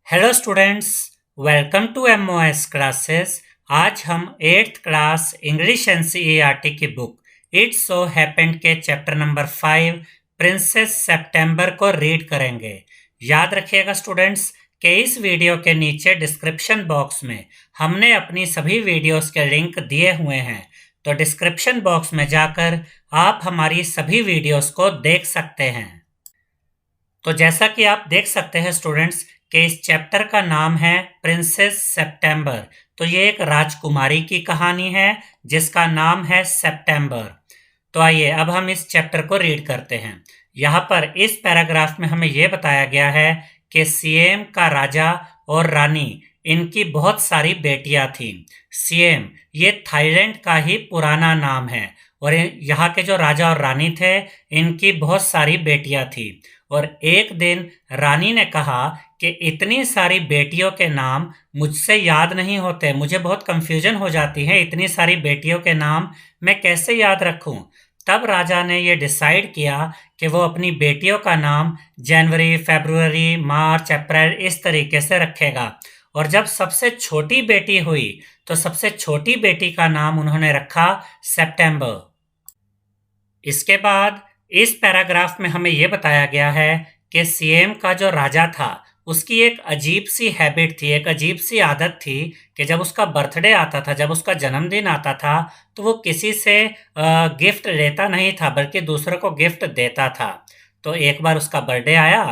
Hello students, welcome to MOS classes. आज हम 8th class English NCERT की book it's so happened के chapter number 5 princess September को read करेंगे। याद रखिएगा स्टूडेंट्स कि इस वीडियो के नीचे डिस्क्रिप्शन बॉक्स में हमने अपनी सभी वीडियोस के लिंक दिए हुए हैं, तो डिस्क्रिप्शन बॉक्स में जाकर आप हमारी सभी वीडियोस को देख सकते हैं। तो जैसा कि आप देख सकते हैं स्टूडेंट्स कि इस चैप्टर का नाम है प्रिंसेस सितंबर। तो ये एक राजकुमारी की कहानी है जिसका नाम है सितंबर। तो आइए अब हम इस चैप्टर को रीड करते हैं। यहाँ पर इस पैराग्राफ में हमें यह बताया गया है कि सियम का राजा और रानी, इनकी बहुत सारी बेटियां थीं। सियम ये थाईलैंड का ही पुराना नाम है और यहाँ के जो राजा और रानी थे इनकी बहुत सारी बेटियां थीं। और एक दिन रानी ने कहा कि इतनी सारी बेटियों के नाम मुझसे याद नहीं होते, मुझे बहुत कंफ्यूजन हो जाती है, इतनी सारी बेटियों के नाम मैं कैसे याद रखूं। तब राजा ने यह डिसाइड किया कि वो अपनी बेटियों का नाम जनवरी, फरवरी, मार्च, अप्रैल इस तरीके से रखेगा। और जब सबसे छोटी बेटी हुई तो सबसे छोटी बेटी का नाम उन्होंने रखा सितंबर। इसके बाद इस पैराग्राफ में हमें यह बताया गया है कि सियम का जो राजा था उसकी एक अजीब सी हैबिट थी, एक अजीब सी आदत थी कि जब उसका बर्थडे आता था, जब उसका जन्मदिन आता था, तो वो किसी से गिफ्ट लेता नहीं था बल्कि दूसरों को गिफ्ट देता था। तो एक बार उसका बर्थडे आया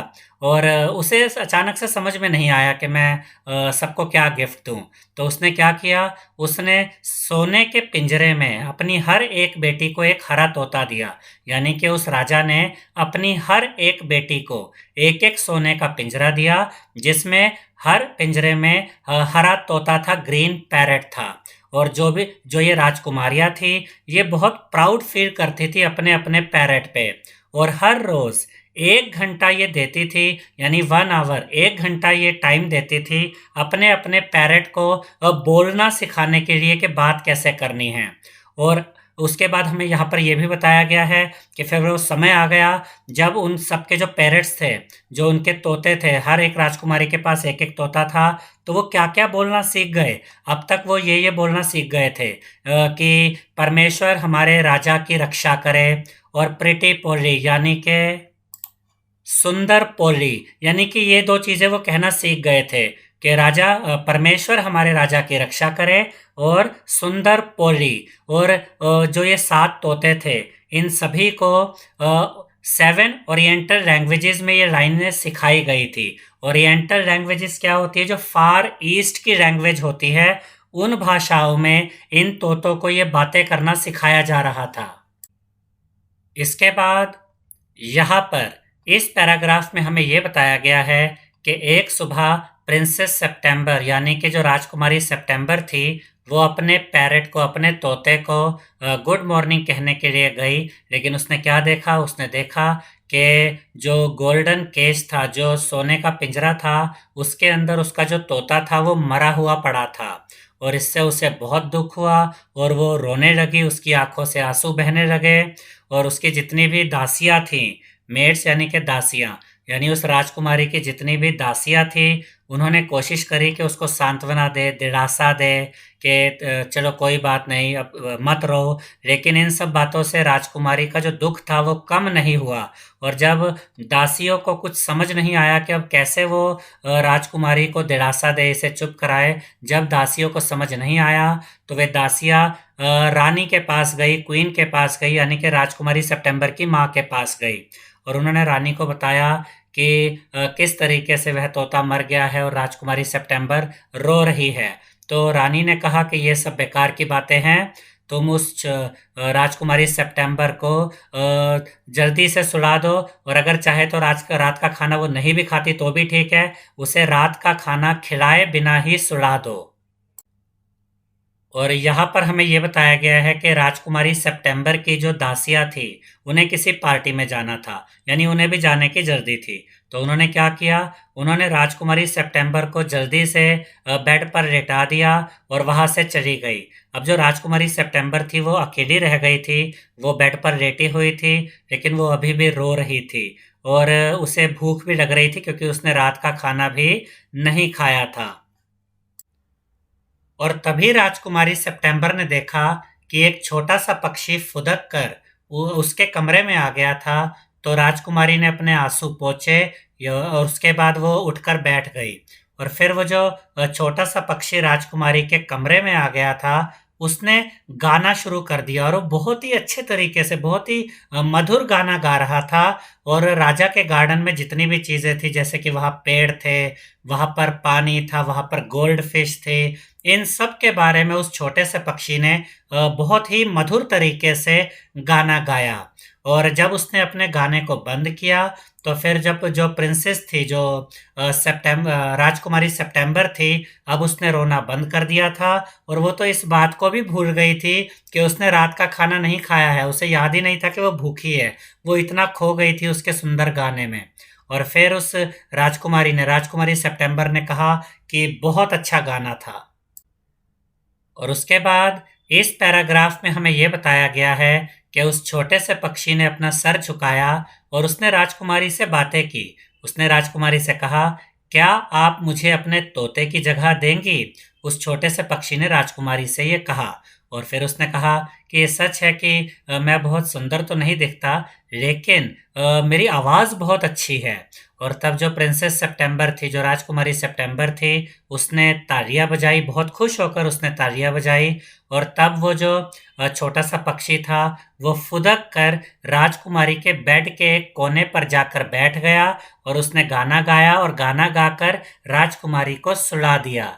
और उसे अचानक से समझ में नहीं आया कि मैं सबको क्या गिफ्ट दूं। तो उसने क्या किया, उसने सोने के पिंजरे में अपनी हर एक बेटी को एक हरा तोता दिया। यानी कि उस राजा ने अपनी हर एक बेटी को एक एक सोने का पिंजरा दिया जिसमें हर पिंजरे में हरा तोता था, ग्रीन पैरेट था। और जो ये राजकुमारियां थी ये बहुत प्राउड फील करती थी अपने अपने पैरेट पे। और हर रोज 1 घंटा ये देती थी, यानी 1 आवर, 1 घंटा ये टाइम देती थी अपने अपने पैरेट को बोलना सिखाने के लिए कि बात कैसे करनी है। और उसके बाद हमें यहाँ पर यह भी बताया गया है कि फिर वो समय आ गया जब उन सबके जो पेरेंट्स थे, जो उनके तोते थे, हर एक राजकुमारी के पास एक एक तोता था, तो वो क्या क्या बोलना सीख गए। अब तक वो ये बोलना सीख गए थे कि परमेश्वर हमारे राजा की रक्षा करे, और प्रिटी पोली यानी कि सुंदर पोली, यानी कि ये दो चीजें वो कहना सीख गए थे कि परमेश्वर हमारे राजा की रक्षा करे, और सुंदर पोली। और जो ये 7 तोते थे इन सभी को 7 ओरिएंटल लैंग्वेजेस में ये लाइनें सिखाई गई थी। ओरिएंटल लैंग्वेजेस क्या होती है, जो फार ईस्ट की लैंग्वेज होती है, उन भाषाओं में इन तोतों को ये बातें करना सिखाया जा रहा था। इसके बाद यहाँ पर इस पैराग्राफ में हमें यह बताया गया है कि एक सुबह प्रिंसेस सितंबर यानी कि जो राजकुमारी सितंबर थी वो अपने पैरेट को, अपने तोते को गुड मॉर्निंग कहने के लिए गई। लेकिन उसने क्या देखा, उसने देखा कि जो गोल्डन केज था, जो सोने का पिंजरा था, उसके अंदर उसका जो तोता था वो मरा हुआ पड़ा था। और इससे उसे बहुत दुख हुआ और वो रोने लगी, उसकी आंखों से आंसू बहने लगे। और उसकी जितनी भी दासियां थीं, मेड्स यानी कि दासियां, यानी उस राजकुमारी की जितनी भी दासियां थी, उन्होंने कोशिश करी कि उसको सांत्वना दे, दिलासा दे कि चलो कोई बात नहीं, अब मत रो। लेकिन इन सब बातों से राजकुमारी का जो दुख था वो कम नहीं हुआ। और जब दासियों को कुछ समझ नहीं आया कि अब कैसे वो राजकुमारी को दिलासा दे, इसे चुप कराए, जब दासियों को समझ नहीं आया तो वे दासियां रानी के पास गई, क्वीन के पास गई, यानी कि राजकुमारी सितंबर की माँ के पास गई। और उन्होंने रानी को बताया कि किस तरीके से वह तोता मर गया है और राजकुमारी सितंबर रो रही है। तो रानी ने कहा कि ये सब बेकार की बातें हैं, तुम उस राजकुमारी सितंबर को जल्दी से सुला दो, और अगर चाहे तो रात का खाना वो नहीं भी खाती तो भी ठीक है, उसे रात का खाना खिलाए बिना ही सुला दो। और यहाँ पर हमें यह बताया गया है कि राजकुमारी सितंबर की जो दासियां थी उन्हें किसी पार्टी में जाना था, यानी उन्हें भी जाने की जल्दी थी। तो उन्होंने क्या किया, उन्होंने राजकुमारी सितंबर को जल्दी से बेड पर लेटा दिया और वहां से चली गई। अब जो राजकुमारी सितंबर थी वो अकेली रह गई थी, वो बेड पर लेटी हुई थी, लेकिन वो अभी भी रो रही थी। और उसे भूख भी लग रही थी क्योंकि उसने रात का खाना भी नहीं खाया था। और तभी राजकुमारी सितंबर ने देखा कि एक छोटा सा पक्षी फुदक कर उसके कमरे में आ गया था। तो राजकुमारी ने अपने आंसू पोंछे और उसके बाद वो उठकर बैठ गई। और फिर वो जो छोटा सा पक्षी राजकुमारी के कमरे में आ गया था, उसने गाना शुरू कर दिया और वो बहुत ही अच्छे तरीके से, बहुत ही मधुर गाना गा रहा था। और राजा के गार्डन में जितनी भी चीजें थी, जैसे कि वहां पेड़ थे, वहां पर पानी था, वहां पर गोल्ड फिश थे, इन सब के बारे में उस छोटे से पक्षी ने बहुत ही मधुर तरीके से गाना गाया। और जब उसने अपने गाने को बंद किया, तो फिर जब जो प्रिंसेस थी, जो राजकुमारी सितंबर थी, अब उसने रोना बंद कर दिया था। और वो तो इस बात को भी भूल गई थी कि उसने रात का खाना नहीं खाया है, उसे याद ही नहीं था कि वो भूखी है। वो इतना खो गई थी उसके सुंदर गाने में। और फिर उस राजकुमारी सितंबर ने कहा कि बहुत अच्छा गाना था। और उसके बाद इस पैराग्राफ में हमें यह बताया गया है कि उस छोटे से पक्षी ने अपना सर झुकाया और उसने राजकुमारी से बातें की। उसने राजकुमारी से कहा, क्या आप मुझे अपने तोते की जगह देंगी? उस छोटे से पक्षी ने राजकुमारी से ये कहा। और फिर उसने कहा कि ये सच है कि मैं बहुत सुंदर तो नहीं दिखता, लेकिन मेरी आवाज बहुत अच्छी है। और तब जो प्रिंसेस सितंबर थी, जो राजकुमारी सितंबर थी, उसने तालियां बजाई, बहुत खुश होकर उसने तालियां बजाई। और तब वो जो छोटा सा पक्षी था, वो फुदक कर राजकुमारी के बेड के एक कोने पर जाकर बैठ गया और उसने गाना गाया और गाना गाकर राजकुमारी को सुला दिया।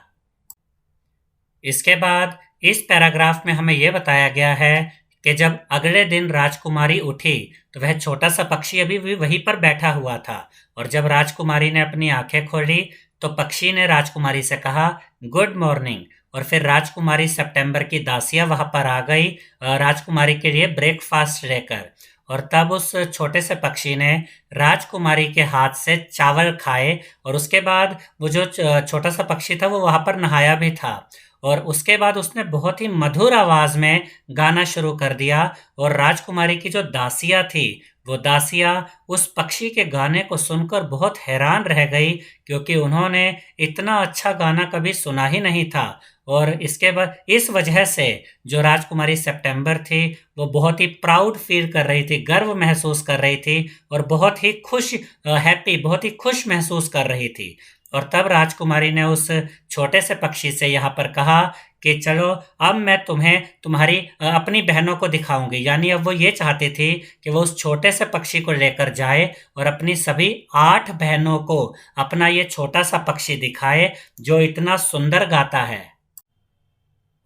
इसके बाद इस पैराग्राफ में हमें यह बताया गया है कि जब अगले दिन राजकुमारी उठी, तो वह छोटा सा पक्षी अभी भी वहीं पर बैठा हुआ था। और जब राजकुमारी ने अपनी आंखें खोली, तो पक्षी ने राजकुमारी से कहा, गुड मॉर्निंग। और फिर राजकुमारी सितंबर की दासियां वहां पर आ गई राजकुमारी के लिए ब्रेकफास्ट लेकर। और तब उस छोटे से पक्षी ने राजकुमारी के हाथ से चावल खाए। और उसके बाद वो जो छोटा सा पक्षी था, वो वहां पर नहाया भी था। और उसके बाद उसने बहुत ही मधुर आवाज में गाना शुरू कर दिया। और राजकुमारी की जो दासियां थी, वो दासियां उस पक्षी के गाने को सुनकर बहुत हैरान रह गई, क्योंकि उन्होंने इतना अच्छा गाना कभी सुना ही नहीं था। और इसके बाद इस वजह से जो राजकुमारी सितंबर थी, वो बहुत ही प्राउड फील कर रही थी, गर्व महसूस कर रही थी और बहुत ही खुश, हैप्पी, बहुत ही खुश महसूस कर रही थी। और तब राजकुमारी ने उस छोटे से पक्षी से यहाँ पर कहा कि चलो, अब मैं तुम्हें तुम्हारी अपनी बहनों को दिखाऊंगी। यानी अब वो ये चाहती थी कि वो उस छोटे से पक्षी को लेकर जाए और अपनी सभी 8 बहनों को अपना ये छोटा सा पक्षी दिखाए, जो इतना सुंदर गाता है।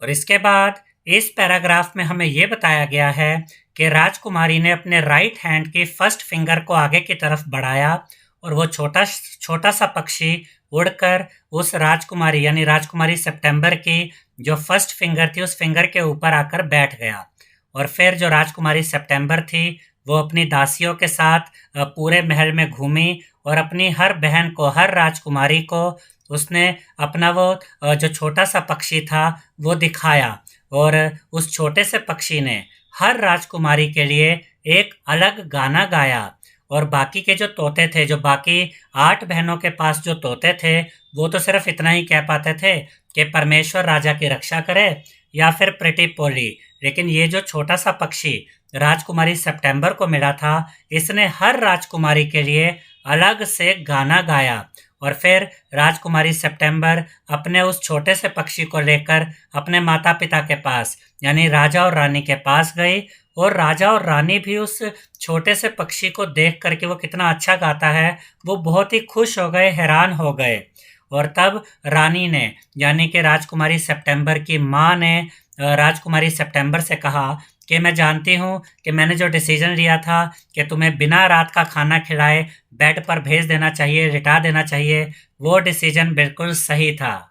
और इसके बाद इस पैराग्राफ में हमें यह बताया गया है कि राजकुमारी ने अपने राइट हैंड की फर्स्ट फिंगर को आगे की तरफ बढ़ाया और वो छोटा छोटा सा पक्षी उड़कर उस राजकुमारी यानी राजकुमारी सितंबर की जो फर्स्ट फिंगर थी, उस फिंगर के ऊपर आकर बैठ गया। और फिर जो राजकुमारी सितंबर थी, वो अपनी दासियों के साथ पूरे महल में घूमी और अपनी हर बहन को, हर राजकुमारी को उसने अपना वो जो छोटा सा पक्षी था वो दिखाया। और उस छोटे से पक्षी ने हर राजकुमारी के लिए एक अलग गाना गाया। और बाकी के जो तोते थे, जो बाकी 8 बहनों के पास जो तोते थे, वो तो सिर्फ इतना ही कह पाते थे कि परमेश्वर राजा की रक्षा करे या फिर प्रिटी पोली। लेकिन ये जो छोटा सा पक्षी राजकुमारी सितंबर को मिला था, इसने हर राजकुमारी के लिए अलग से गाना गाया। और फिर राजकुमारी सितंबर अपने उस छोटे से पक्षी को लेकर अपने माता पिता के पास यानी राजा और रानी के पास गई। और राजा और रानी भी उस छोटे से पक्षी को देख करके, वो कितना अच्छा गाता है, वो बहुत ही खुश हो गए, हैरान हो गए। और तब रानी ने यानी कि राजकुमारी सितंबर की माँ ने राजकुमारी सितंबर से कहा कि मैं जानती हूँ कि मैंने जो डिसीजन लिया था कि तुम्हें बिना रात का खाना खिलाए बेड पर भेज देना चाहिए, लिटा देना चाहिए, वो डिसीजन बिल्कुल सही था।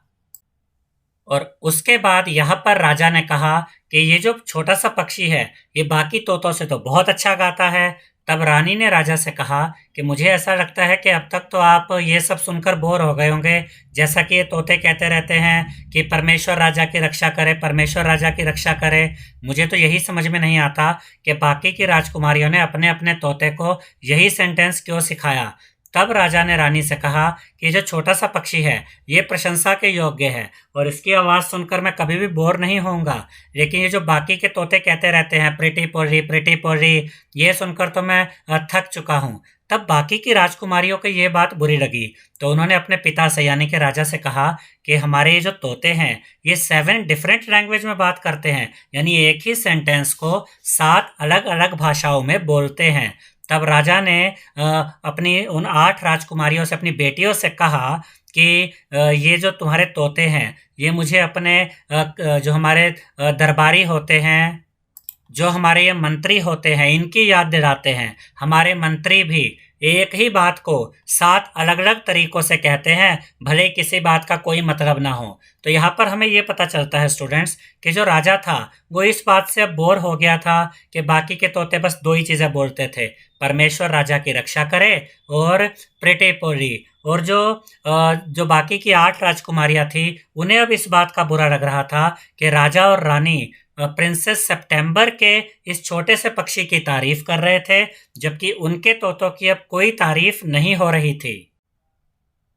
और उसके बाद यहाँ पर राजा ने कहा कि ये जो छोटा सा पक्षी है, ये बाकी तोतों से तो बहुत अच्छा गाता है। तब रानी ने राजा से कहा कि मुझे ऐसा लगता है कि अब तक तो आप ये सब सुनकर बोर हो गए होंगे, जैसा कि ये तोते कहते रहते हैं कि परमेश्वर राजा की रक्षा करे, परमेश्वर राजा की रक्षा करे। मुझे तो यही समझ में नहीं आता कि बाकी की राजकुमारियों ने अपने अपने तोते को यही सेंटेंस क्यों सिखाया। तब राजा ने रानी से कहा कि जो छोटा सा पक्षी है ये प्रशंसा के योग्य है और इसकी आवाज़ सुनकर मैं कभी भी बोर नहीं होऊंगा, लेकिन ये जो बाकी के तोते कहते रहते हैं प्रिटी पोरी, ये सुनकर तो मैं थक चुका हूँ। तब बाकी की राजकुमारियों को ये बात बुरी लगी, तो उन्होंने अपने पिता से यानी कि राजा से कहा कि हमारे ये जो तोते हैं ये 7 डिफरेंट लैंग्वेज में बात करते हैं, यानी एक ही सेंटेंस को 7 अलग अलग भाषाओं में बोलते हैं। तब राजा ने अपनी उन 8 राजकुमारियों से, अपनी बेटियों से कहा कि ये जो तुम्हारे तोते हैं ये मुझे अपने जो हमारे दरबारी होते हैं, जो हमारे ये मंत्री होते हैं, इनकी याद दिलाते हैं। हमारे मंत्री भी एक ही बात को 7 अलग अलग तरीकों से कहते हैं, भले किसी बात का कोई मतलब ना हो। तो यहाँ पर हमें ये पता चलता है स्टूडेंट्स कि जो राजा था वो इस बात से अब बोर हो गया था कि बाकी के तोते बस 2 ही चीज़ें बोलते थे, परमेश्वर राजा की रक्षा करे और प्रिटी पोरी। और जो बाकी की 8 राजकुमारियाँ थी उन्हें अब इस बात का बुरा लग रहा था कि राजा और रानी प्रिंसेस सितंबर के इस छोटे से पक्षी की तारीफ कर रहे थे, जबकि उनके तोतों की अब कोई तारीफ नहीं हो रही थी।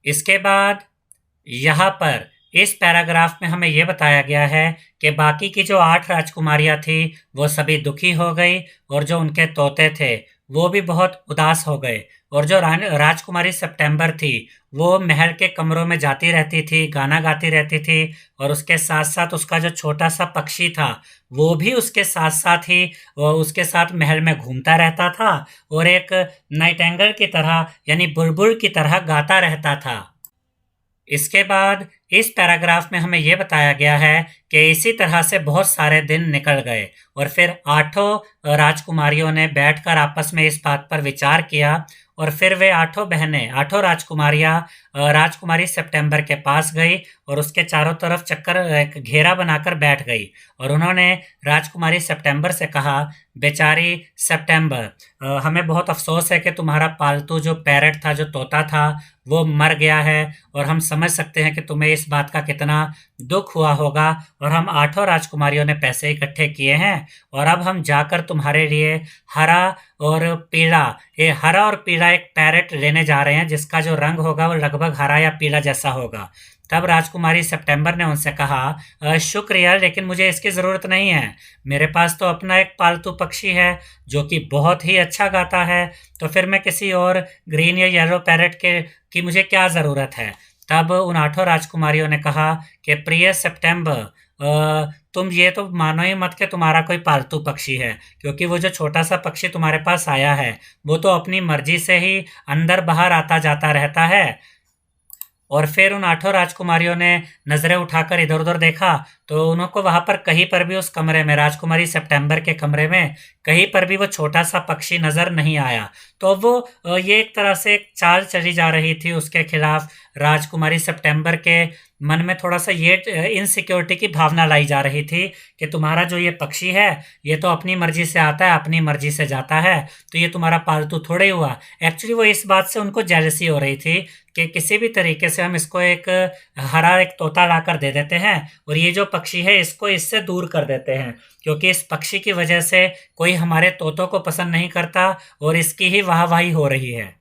इसके बाद यहाँ पर इस पैराग्राफ में हमें यह बताया गया है कि बाकी की जो 8 राजकुमारियाँ थी वो सभी दुखी हो गई और जो उनके तोते थे वो भी बहुत उदास हो गए। और जो राजकुमारी सितंबर थी वो महल के कमरों में जाती रहती थी, गाना गाती रहती थी और उसके साथ साथ उसका जो छोटा सा पक्षी था वो भी उसके साथ साथ ही उसके साथ महल में घूमता रहता था और एक नाइटिंगेल की तरह यानी बुलबुल की तरह गाता रहता था। इसके बाद इस पैराग्राफ में हमें यह बताया गया है कि इसी तरह से बहुत सारे दिन निकल गए और फिर 8 राजकुमारियों ने बैठकर आपस में इस बात पर विचार किया और फिर वे 8 बहनें, 8 राजकुमारियां राजकुमारी सितंबर के पास गई और उसके चारों तरफ चक्कर एक घेरा बनाकर बैठ गई और उन्होंने राजकुमारी सितंबर से कहा, बेचारी सितंबर, हमें बहुत अफसोस है कि तुम्हारा पालतू जो पैरट था, जो तोता था, वो मर गया है और हम समझ सकते हैं कि तुम्हें इस बात का कितना दुख हुआ होगा और हम 8 राजकुमारियों ने पैसे इकट्ठे किए हैं और अब हम जाकर तुम्हारे लिए हरा और पीला एक पैरट लेने जा रहे हैं जिसका जो रंग होगा वो लगभग हरा या पीला जैसा होगा। तब राजकुमारी सितंबर ने उनसे कहा, शुक्रिया, लेकिन मुझे इसकी ज़रूरत नहीं है। मेरे पास तो अपना एक पालतू पक्षी है जो कि बहुत ही अच्छा गाता है, तो फिर मैं किसी और ग्रीन या येलो पैरट की मुझे क्या ज़रूरत है। तब उन 8 राजकुमारियों ने कहा कि प्रिय सितंबर, तुम ये तो मानो ही मत कि तुम्हारा कोई पालतू पक्षी है, क्योंकि वो जो छोटा सा पक्षी तुम्हारे पास आया है वो तो अपनी मर्जी से ही अंदर बाहर आता जाता रहता है। और फिर उन 8 राजकुमारियों ने नज़रें उठाकर इधर उधर देखा तो उनको वहां पर कहीं पर भी उस कमरे में, राजकुमारी सितंबर के कमरे में कहीं पर भी वो छोटा सा पक्षी नजर नहीं आया। तो वो ये एक तरह से एक चाल चली जा रही थी उसके खिलाफ। राजकुमारी सितंबर के मन में थोड़ा सा ये इनसिक्योरिटी की भावना लाई जा रही थी कि तुम्हारा जो ये पक्षी है ये तो अपनी मर्जी से आता है, अपनी मर्जी से जाता है, तो ये तुम्हारा पालतू थोड़े हुआ। एक्चुअली वो इस बात से उनको जेलसी हो रही थी कि किसी भी तरीके से हम इसको एक हरा एक तोता लाकर दे देते हैं और ये जो पक्षी है इसको इससे दूर कर देते हैं, क्योंकि इस पक्षी की वजह से कोई हमारे तोतों को पसंद नहीं करता और इसकी ही वाहवाही हो रही है।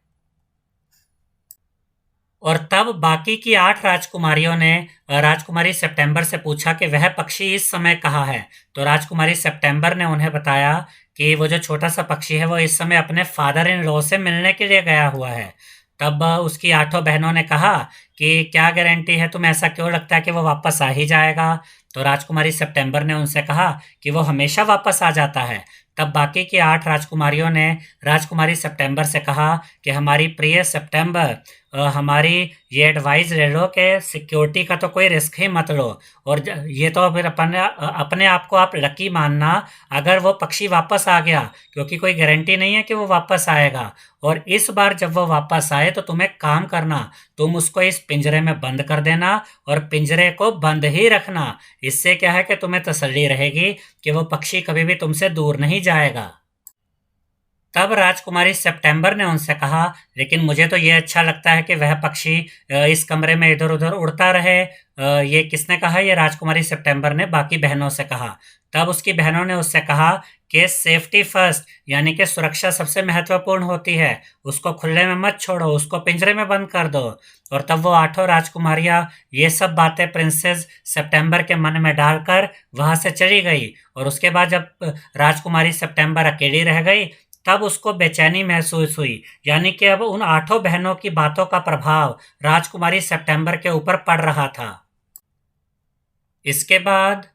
और तब बाकी की 8 राजकुमारियों ने राजकुमारी सितंबर से पूछा कि वह पक्षी इस समय कहाँ है। तो राजकुमारी सितंबर ने उन्हें बताया कि वो जो छोटा सा पक्षी है वो इस समय अपने फादर इन लॉ से मिलने के लिए गया हुआ है। तब उसकी 8 बहनों ने कहा कि क्या गारंटी है, तुम्हें ऐसा क्यों लगता है कि वो वापस आ ही जाएगा। तो राजकुमारी सितंबर ने उनसे कहा कि वो हमेशा वापस आ जाता है। तब बाकी की 8 राजकुमारियों ने राजकुमारी सितंबर से कहा कि हमारी प्रिय सितंबर, हमारी ये एडवाइस ले लो कि सिक्योरिटी का तो कोई रिस्क ही मत लो और ये तो फिर अपने आप को आप लकी मानना अगर वो पक्षी वापस आ गया, क्योंकि कोई गारंटी नहीं है कि वो वापस आएगा। और इस बार जब वो वापस आए तो तुम्हें काम करना, तुम उसको इस पिंजरे में बंद कर देना और पिंजरे को बंद ही रखना। इससे क्या है कि तुम्हें तसल्ली रहेगी कि वो पक्षी कभी भी तुमसे दूर नहीं जाएगा। तब राजकुमारी सितंबर ने उनसे कहा, लेकिन मुझे तो ये अच्छा लगता है कि वह पक्षी इस कमरे में इधर उधर उड़ता रहे। ये किसने कहा? ये राजकुमारी सितंबर ने बाकी बहनों से कहा। तब उसकी बहनों ने उससे कहा कि सेफ्टी फर्स्ट, यानी कि सुरक्षा सबसे महत्वपूर्ण होती है, उसको खुले में मत छोड़ो, उसको पिंजरे में बंद कर दो। और तब वो आठों राजकुमारियां ये सब बातें प्रिंसेस सितंबर के मन में डालकर वहां से चली गई। और उसके बाद जब राजकुमारी सितंबर अकेली रह गई, तब उसको बेचैनी महसूस हुई, यानी कि अब उन आठों बहनों की बातों का प्रभाव राजकुमारी सितंबर के ऊपर पड़ रहा था। इसके बाद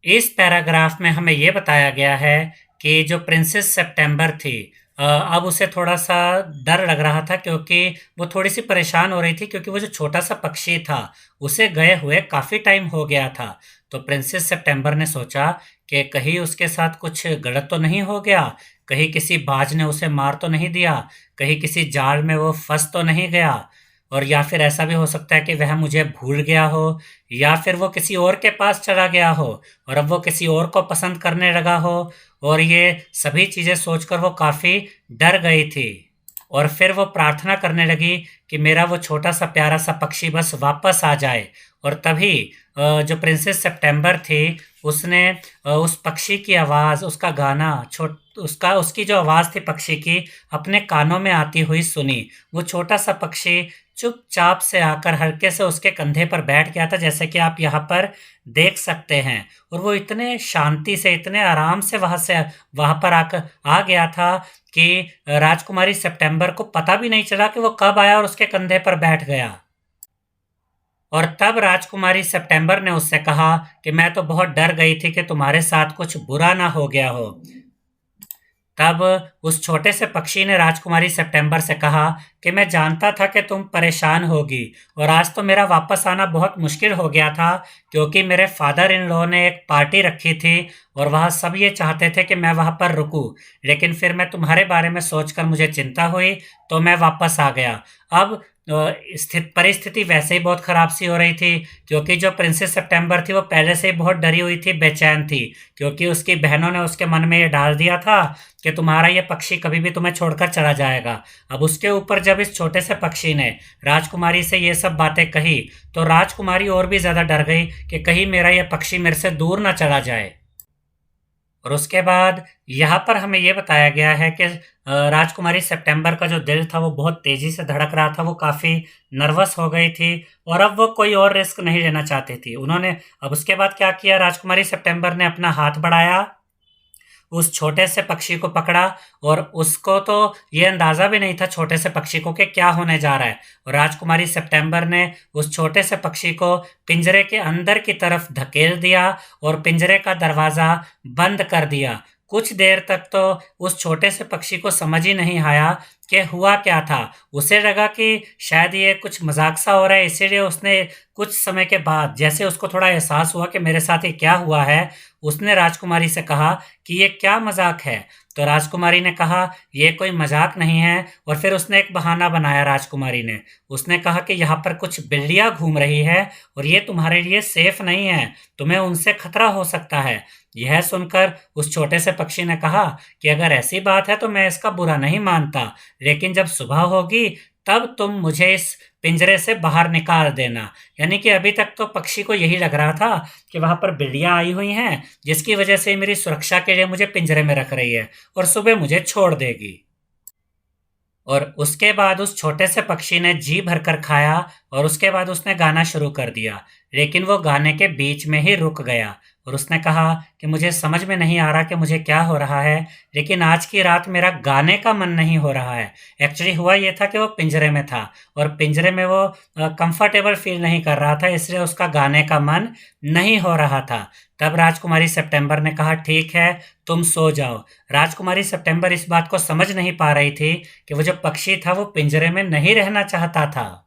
इस पैराग्राफ में हमें यह बताया गया है कि जो प्रिंसेस सितंबर थी, अब उसे थोड़ा सा डर लग रहा था, क्योंकि वो थोड़ी सी परेशान हो रही थी, क्योंकि वो जो छोटा सा पक्षी था उसे गए हुए काफी टाइम हो गया था। तो प्रिंसेस सितंबर ने सोचा कि कहीं उसके साथ कुछ गलत तो नहीं हो गया, कहीं किसी बाज ने उसे मार तो नहीं दिया, कहीं किसी जाल में वो फंस तो नहीं गया, और या फिर ऐसा भी हो सकता है कि वह मुझे भूल गया हो, या फिर वो किसी और के पास चला गया हो और अब वो किसी और को पसंद करने लगा हो। और ये सभी चीजें सोचकर वो काफी डर गई थी। और फिर वो प्रार्थना करने लगी कि मेरा वो छोटा सा प्यारा सा पक्षी बस वापस आ जाए। और तभी जो प्रिंसेस सितंबर थी, उसने उस पक्षी की आवाज़, उसका गाना, उसकी जो आवाज़ थी पक्षी की, अपने कानों में आती हुई सुनी। वो छोटा सा पक्षी चुपचाप से आकर हल्के से उसके कंधे पर बैठ गया था, जैसे कि आप यहाँ पर देख सकते हैं। और वो इतने शांति से, इतने आराम से वहां पर आकर आ गया था कि राजकुमारी सितंबर को पता भी नहीं चला कि वो कब आया और उसके कंधे पर बैठ गया। और तब राजकुमारी सितंबर ने उससे कहा कि मैं तो बहुत डर गई थी कि तुम्हारे साथ कुछ बुरा ना हो गया हो। तब उस छोटे से पक्षी ने राजकुमारी सितंबर से कहा कि मैं जानता था कि तुम परेशान होगी, और आज तो मेरा वापस आना बहुत मुश्किल हो गया था, क्योंकि मेरे फादर इन लॉ ने एक पार्टी रखी थी और वह सब ये चाहते थे कि मैं वहां पर रुकूं। लेकिन फिर मैं तुम्हारे बारे में सोचकर मुझे चिंता हुई, तो मैं वापस आ गया। अब परिस्थिति वैसे ही बहुत खराब सी हो रही थी, क्योंकि जो प्रिंसेस सितंबर थी वो पहले से ही बहुत डरी हुई थी, बेचैन थी, क्योंकि उसकी बहनों ने उसके मन में ये डाल दिया था कि तुम्हारा ये पक्षी कभी भी तुम्हें छोड़कर चला जाएगा। अब उसके ऊपर जब इस छोटे से पक्षी ने राजकुमारी से ये सब बातें कही, तो राजकुमारी और भी ज्यादा डर गई कि कहीं मेरा ये पक्षी मेरे से दूर ना चला जाए। और उसके बाद यहाँ पर हमें ये बताया गया है कि राजकुमारी सितंबर का जो दिल था वो बहुत तेजी से धड़क रहा था, वो काफी नर्वस हो गई थी, और अब वो कोई और रिस्क नहीं लेना चाहती थी। उन्होंने अब उसके बाद क्या किया, राजकुमारी सितंबर ने अपना हाथ बढ़ाया, उस छोटे से पक्षी को पकड़ा, और उसको तो ये अंदाजा भी नहीं था छोटे से पक्षी को कि क्या होने जा रहा है। और राजकुमारी सितंबर ने उस छोटे से पक्षी को पिंजरे के अंदर की तरफ धकेल दिया और पिंजरे का दरवाजा बंद कर दिया। कुछ देर तक तो उस छोटे से पक्षी को समझ ही नहीं आया कि हुआ क्या था। उसे लगा कि शायद ये कुछ मजाक सा हो रहा है, इसीलिए उसने कुछ समय के बाद, जैसे उसको थोड़ा एहसास हुआ कि मेरे साथ ये क्या हुआ है, उसने राजकुमारी से कहा कि ये क्या मजाक है। तो राजकुमारी ने कहा ये कोई मजाक नहीं है, और फिर उसने एक बहाना बनाया। राजकुमारी ने उसने कहा कि यहाँ पर कुछ बिल्लियां घूम रही है और ये तुम्हारे लिए सेफ नहीं है, तुम्हें उनसे खतरा हो सकता है। यह सुनकर उस छोटे से पक्षी ने कहा कि अगर ऐसी बात है तो मैं इसका बुरा नहीं मानता, लेकिन जब सुबह होगी तब तुम मुझे इस पिंजरे से बाहर निकाल देना। यानी कि अभी तक तो पक्षी को यही लग रहा था कि वहां पर बिल्लियां आई हुई हैं, जिसकी वजह से मेरी सुरक्षा के लिए मुझे पिंजरे में रख रही है और सुबह मुझे छोड़ देगी। और उसके बाद उस छोटे से पक्षी ने जी भरकर खाया, और उसके बाद उसने गाना शुरू कर दिया, लेकिन वो गाने के बीच में ही रुक गया। और उसने कहा कि मुझे समझ में नहीं आ रहा कि मुझे क्या हो रहा है, लेकिन आज की रात मेरा गाने का मन नहीं हो रहा है। एक्चुअली हुआ ये था कि वो पिंजरे में था और पिंजरे में वो कंफर्टेबल फील नहीं कर रहा था, इसलिए उसका गाने का मन नहीं हो रहा था। तब राजकुमारी सितंबर ने कहा ठीक है, तुम सो जाओ। राजकुमारी सितंबर इस बात को समझ नहीं पा रही थी कि वो जो पक्षी था वो पिंजरे में नहीं रहना चाहता था।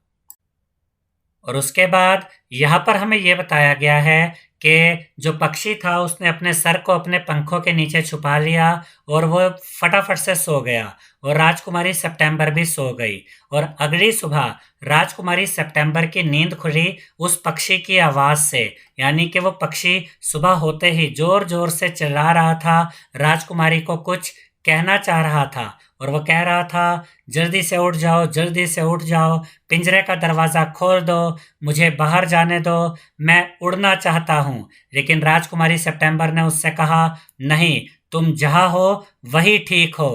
और उसके बाद यहाँ पर हमें यह बताया गया है कि जो पक्षी था उसने अपने सर को अपने पंखों के नीचे छुपा लिया और वो फटाफट से सो गया, और राजकुमारी सितंबर भी सो गई। और अगली सुबह राजकुमारी सितंबर की नींद खुली उस पक्षी की आवाज से, यानी कि वो पक्षी सुबह होते ही जोर जोर से चिल्ला रहा था राजकुमारी को कुछ कहना चाह रहा था और वो कह रहा था, जल्दी से उठ जाओ, जल्दी से उठ जाओ, पिंजरे का दरवाज़ा खोल दो, मुझे बाहर जाने दो, मैं उड़ना चाहता हूँ। लेकिन राजकुमारी सितंबर ने उससे कहा, नहीं, तुम जहाँ हो वही ठीक हो।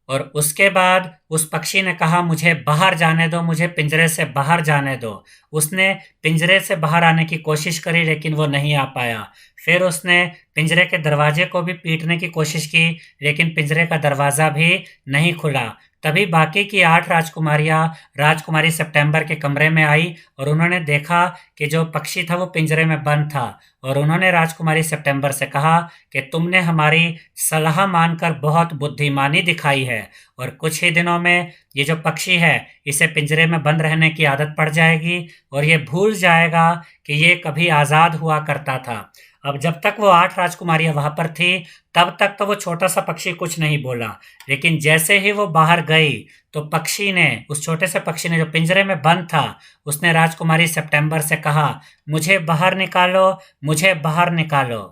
और उसके बाद उस पक्षी ने कहा, मुझे बाहर जाने दो, मुझे पिंजरे से बाहर जाने दो। उसने पिंजरे से बाहर आने की कोशिश करी लेकिन वो नहीं आ पाया। फिर उसने पिंजरे के दरवाजे को भी पीटने की कोशिश की लेकिन पिंजरे का दरवाज़ा भी नहीं खुला। तभी बाकी की 8 राजकुमारियां राजकुमारी सितंबर के कमरे में आई और उन्होंने देखा कि जो पक्षी था वो पिंजरे में बंद था। और उन्होंने राजकुमारी सितंबर से कहा कि तुमने हमारी सलाह मानकर बहुत बुद्धिमानी दिखाई है और कुछ ही दिनों में ये जो पक्षी है इसे पिंजरे में बंद रहने की आदत पड़ जाएगी और ये भूल जाएगा कि ये कभी आज़ाद हुआ करता था। अब जब तक वो 8 राजकुमारियां वहां पर थी तब तक तो वो छोटा सा पक्षी कुछ नहीं बोला, लेकिन जैसे ही वो बाहर गई तो पक्षी ने, उस छोटे से पक्षी ने जो पिंजरे में बंद था, उसने राजकुमारी सितंबर से कहा, मुझे बाहर निकालो, मुझे बाहर निकालो।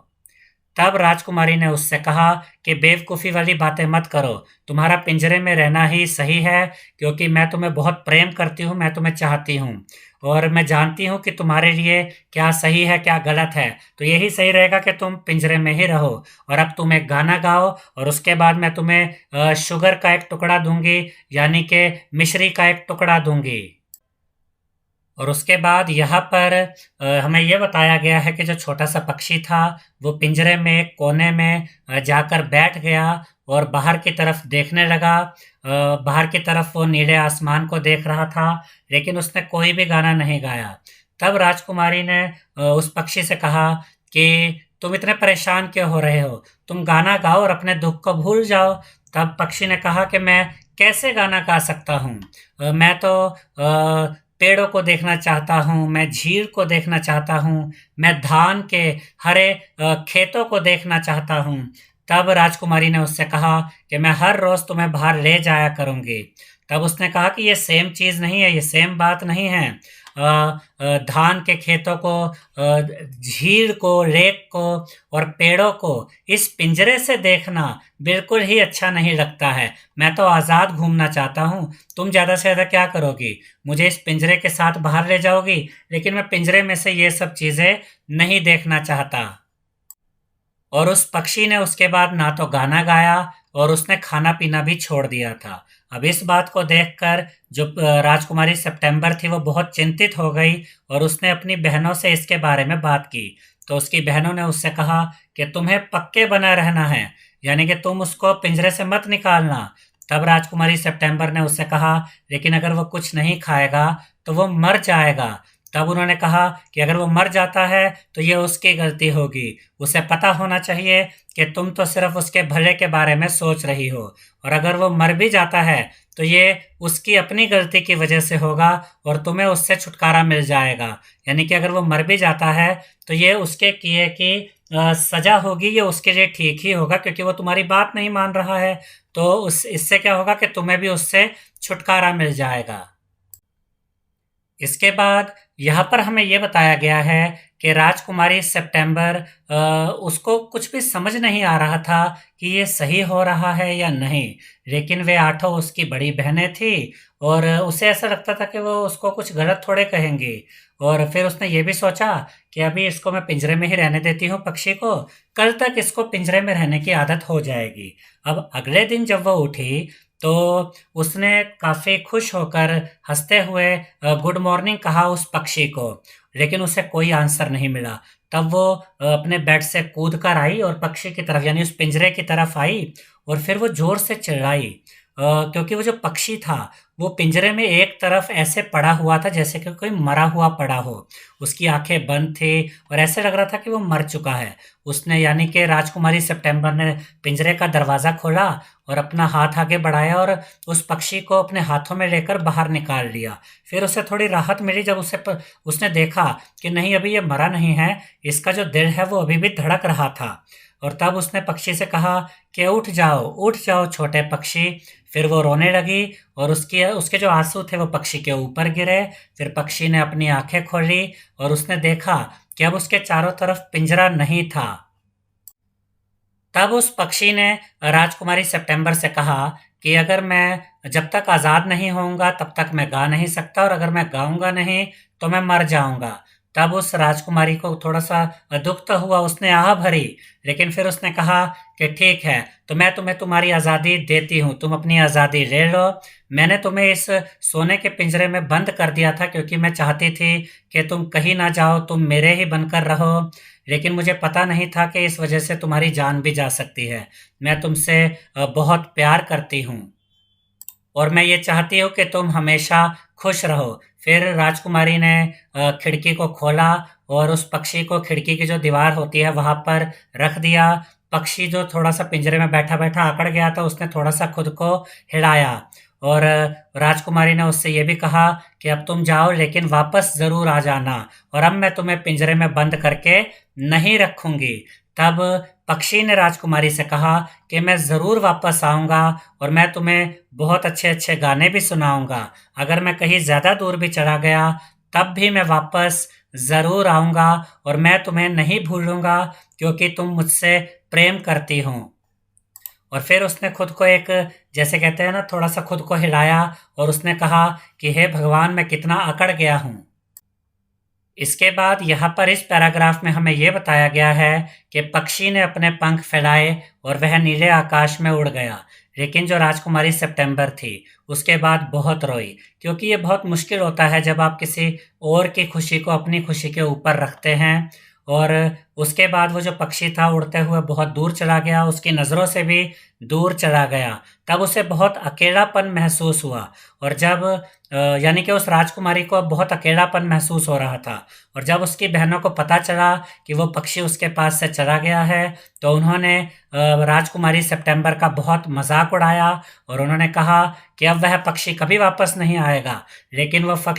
तब राजकुमारी ने उससे कहा कि बेवकूफ़ी वाली बातें मत करो, तुम्हारा पिंजरे में रहना ही सही है क्योंकि मैं तुम्हें बहुत प्रेम करती हूँ, मैं तुम्हें चाहती हूँ और मैं जानती हूँ कि तुम्हारे लिए क्या सही है क्या गलत है, तो यही सही रहेगा कि तुम पिंजरे में ही रहो। और अब तुम एक गाना गाओ और उसके बाद मैं तुम्हें शुगर का एक टुकड़ा दूंगी, यानी कि मिश्री का एक टुकड़ा दूंगी। और उसके बाद यहाँ पर हमें ये बताया गया है कि जो छोटा सा पक्षी था वो पिंजरे में एक कोने में जाकर बैठ गया और बाहर की तरफ देखने लगा। बाहर की तरफ वो नीले आसमान को देख रहा था लेकिन उसने कोई भी गाना नहीं गाया। तब राजकुमारी ने उस पक्षी से कहा कि तुम इतने परेशान क्यों हो रहे हो, तुम गाना गाओ और अपने दुख को भूल जाओ। तब पक्षी ने कहा कि मैं कैसे गाना गा सकता हूँ, मैं तो पेड़ों को देखना चाहता हूँ, मैं झील को देखना चाहता हूँ, मैं धान के हरे खेतों को देखना चाहता हूँ। तब राजकुमारी ने उससे कहा कि मैं हर रोज तुम्हें बाहर ले जाया करूंगी। तब उसने कहा कि ये सेम चीज नहीं है, ये सेम बात नहीं है। धान के खेतों को, झील को, लेक को और पेड़ों को इस पिंजरे से देखना बिल्कुल ही अच्छा नहीं लगता है। मैं तो आज़ाद घूमना चाहता हूँ। तुम ज़्यादा से ज़्यादा क्या करोगी, मुझे इस पिंजरे के साथ बाहर ले जाओगी, लेकिन मैं पिंजरे में से ये सब चीज़ें नहीं देखना चाहता। और उस पक्षी ने उसके बाद ना तो गाना गाया और उसने खाना पीना भी छोड़ दिया था। अब इस बात को देखकर जो राजकुमारी सितंबर थी वो बहुत चिंतित हो गई और उसने अपनी बहनों से इसके बारे में बात की। तो उसकी बहनों ने उससे कहा कि तुम्हें पक्के बना रहना है, यानी कि तुम उसको पिंजरे से मत निकालना। तब राजकुमारी सितंबर ने उससे कहा, लेकिन अगर वो कुछ नहीं खाएगा तो वो मर जाएगा। तब उन्होंने कहा कि अगर वो मर जाता है तो ये उसकी गलती होगी, उसे पता होना चाहिए कि तुम तो सिर्फ उसके भले के बारे में सोच रही हो, और अगर वो मर भी जाता है तो ये उसकी अपनी गलती की वजह से होगा और तुम्हें उससे छुटकारा मिल जाएगा। यानी कि अगर वो मर भी जाता है तो ये उसके किए की सजा होगी, ये उसके लिए ठीक ही होगा क्योंकि वो तुम्हारी बात नहीं मान रहा है। तो उस इससे क्या होगा कि तुम्हें भी उससे छुटकारा मिल जाएगा। इसके बाद यहाँ पर हमें ये बताया गया है कि राजकुमारी सितंबर, उसको कुछ भी समझ नहीं आ रहा था कि ये सही हो रहा है या नहीं, लेकिन वे 8 उसकी बड़ी बहनें थी और उसे ऐसा लगता था कि वो उसको कुछ गलत थोड़े कहेंगी। और फिर उसने ये भी सोचा कि अभी इसको मैं पिंजरे में ही रहने देती हूँ पक्षी को, कल तक इसको पिंजरे में रहने की आदत हो जाएगी। अब अगले दिन जब वो उठी तो उसने काफ़ी खुश होकर हंसते हुए गुड मॉर्निंग कहा उस पक्षी को, लेकिन उसे कोई आंसर नहीं मिला। तब वो अपने बेड से कूद कर आई और पक्षी की तरफ, यानी उस पिंजरे की तरफ आई और फिर वो जोर से चिल्लाई, क्योंकि वो जो पक्षी था वो पिंजरे में एक तरफ ऐसे पड़ा हुआ था जैसे कि कोई मरा हुआ पड़ा हो। उसकी आंखें बंद थी और ऐसे लग रहा था कि वो मर चुका है। उसने, यानी कि राजकुमारी सितंबर ने पिंजरे का दरवाज़ा खोला और अपना हाथ आगे बढ़ाया और उस पक्षी को अपने हाथों में लेकर बाहर निकाल लिया। फिर उसे थोड़ी राहत मिली जब उसने देखा कि नहीं, अभी ये मरा नहीं है, इसका जो दिल है वो अभी भी धड़क रहा था। और तब उसने पक्षी से कहा कि उठ जाओ छोटे पक्षी। फिर वो रोने लगी और उसके जो आंसू थे वो पक्षी के ऊपर गिरे। फिर पक्षी ने अपनी आंखें खोली और उसने देखा कि अब उसके चारों तरफ पिंजरा नहीं था। तब उस पक्षी ने राजकुमारी सितंबर से कहा कि अगर मैं जब तक आज़ाद नहीं होऊंगा तब तक मैं गा नहीं सकता, और अगर मैं गाऊंगा नहीं तो मैं मर जाऊंगा। तब उस राजकुमारी को थोड़ा सा दुख तो हुआ, उसने आह भरी, लेकिन फिर उसने कहा कि ठीक है, तो मैं तुम्हें तुम्हारी आज़ादी देती हूँ, तुम अपनी आज़ादी ले लो। मैंने तुम्हें इस सोने के पिंजरे में बंद कर दिया था क्योंकि मैं चाहती थी कि तुम कहीं ना जाओ, तुम मेरे ही बनकर रहो, लेकिन मुझे पता नहीं था कि इस वजह से तुम्हारी जान भी जा सकती है। मैं तुमसे बहुत प्यार करती हूँ और मैं ये चाहती हूँ कि तुम हमेशा खुश रहो। फिर राजकुमारी ने खिड़की को खोला और उस पक्षी को खिड़की की जो दीवार होती है वहां पर रख दिया। पक्षी जो थोड़ा सा पिंजरे में बैठा बैठा अकड़ गया था, उसने थोड़ा सा खुद को हिलाया और राजकुमारी ने उससे ये भी कहा कि अब तुम जाओ, लेकिन वापस जरूर आ जाना, और अब मैं तुम्हें पिंजरे में बंद करके नहीं रखूंगी। तब पक्षी ने राजकुमारी से कहा कि मैं ज़रूर वापस आऊँगा और मैं तुम्हें बहुत अच्छे अच्छे गाने भी सुनाऊँगा। अगर मैं कहीं ज़्यादा दूर भी चला गया तब भी मैं वापस ज़रूर आऊँगा और मैं तुम्हें नहीं भूलूँगा क्योंकि तुम मुझसे प्रेम करती हो। और फिर उसने खुद को एक, जैसे कहते हैं ना, थोड़ा सा खुद को हिलाया और उसने कहा कि हे भगवान, मैं कितना अकड़ गया हूँ। इसके बाद यहाँ पर इस पैराग्राफ में हमें यह बताया गया है कि पक्षी ने अपने पंख फैलाए और वह नीले आकाश में उड़ गया। लेकिन जो राजकुमारी सितंबर थी उसके बाद बहुत रोई, क्योंकि ये बहुत मुश्किल होता है जब आप किसी और की खुशी को अपनी खुशी के ऊपर रखते हैं। और उसके बाद वो जो पक्षी था उड़ते हुए बहुत दूर चला गया, उसकी नज़रों से भी दूर चला गया। तब उसे बहुत अकेलापन महसूस हुआ, और जब यानी कि उस राजकुमारी को बहुत अकेलापन महसूस हो रहा था। और जब उसकी बहनों को पता चला कि वो पक्षी उसके पास से चला गया है, तो उन्होंने राजकुमारी सितंबर का बहुत मजाक उड़ाया और उन्होंने कहा कि अब वह पक्षी कभी वापस नहीं आएगा। लेकिन वह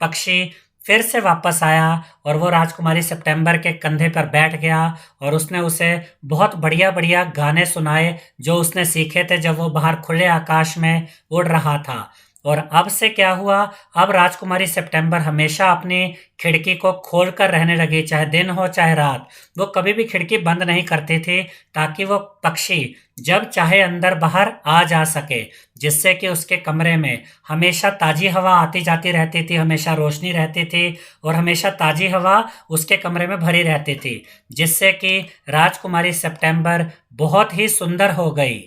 पक्षी फिर से वापस आया और वो राजकुमारी सितंबर के कंधे पर बैठ गया और उसने उसे बहुत बढ़िया बढ़िया गाने सुनाए जो उसने सीखे थे जब वो बाहर खुले आकाश में उड़ रहा था। और अब से क्या हुआ, अब राजकुमारी सितंबर हमेशा अपनी खिड़की को खोल कर रहने लगी, चाहे दिन हो चाहे रात। वो कभी भी खिड़की बंद नहीं करती थी ताकि वो पक्षी जब चाहे अंदर बाहर आ जा सके, जिससे कि उसके कमरे में हमेशा ताजी हवा आती जाती रहती थी, हमेशा रोशनी रहती थी और हमेशा ताजी हवा उसके कमरे में भरी रहती थी, जिससे कि राजकुमारी सितंबर बहुत ही सुंदर हो गई।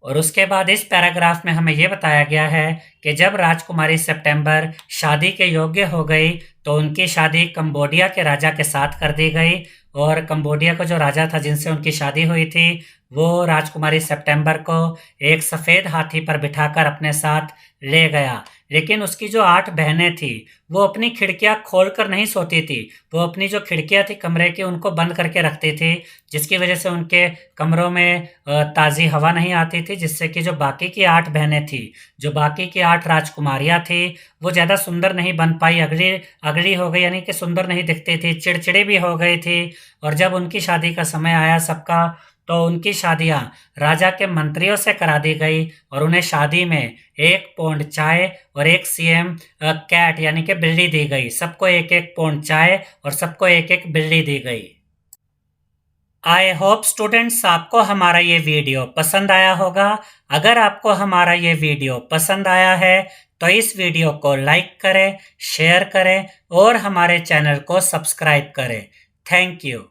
और उसके बाद इस पैराग्राफ में हमें यह बताया गया है कि जब राजकुमारी सितंबर शादी के योग्य हो गई तो उनकी शादी कंबोडिया के राजा के साथ कर दी गई। और कंबोडिया का जो राजा था जिनसे उनकी शादी हुई थी, वो राजकुमारी सितंबर को एक सफ़ेद हाथी पर बिठाकर अपने साथ ले गया। लेकिन उसकी जो 8 बहनें थी वो अपनी खिड़कियां खोल कर नहीं सोती थी, वो अपनी जो खिड़कियां थी कमरे की उनको बंद करके रखती थी, जिसकी वजह से उनके कमरों में ताज़ी हवा नहीं आती थी, जिससे कि जो बाकी की 8 बहनें थी, जो बाकी की 8 राजकुमारियां थी, वो ज़्यादा सुंदर नहीं बन पाई, अगली अगली हो गई, यानी कि सुंदर नहीं दिखती थी, चिड़चिड़ी भी हो गई थी। और जब उनकी शादी का समय आया सबका, तो उनकी शादियां राजा के मंत्रियों से करा दी गई और उन्हें शादी में 1 पौंड चाय और 1 सीएम कैट यानी कि बिल्ली दी गई। सबको 1-1 पौंड चाय और सबको 1-1 बिल्ली दी गई। आई होप स्टूडेंट्स आपको हमारा ये वीडियो पसंद आया होगा। अगर आपको हमारा ये वीडियो पसंद आया है तो इस वीडियो को लाइक करें, शेयर करें और हमारे चैनल को सब्सक्राइब करें। Thank you.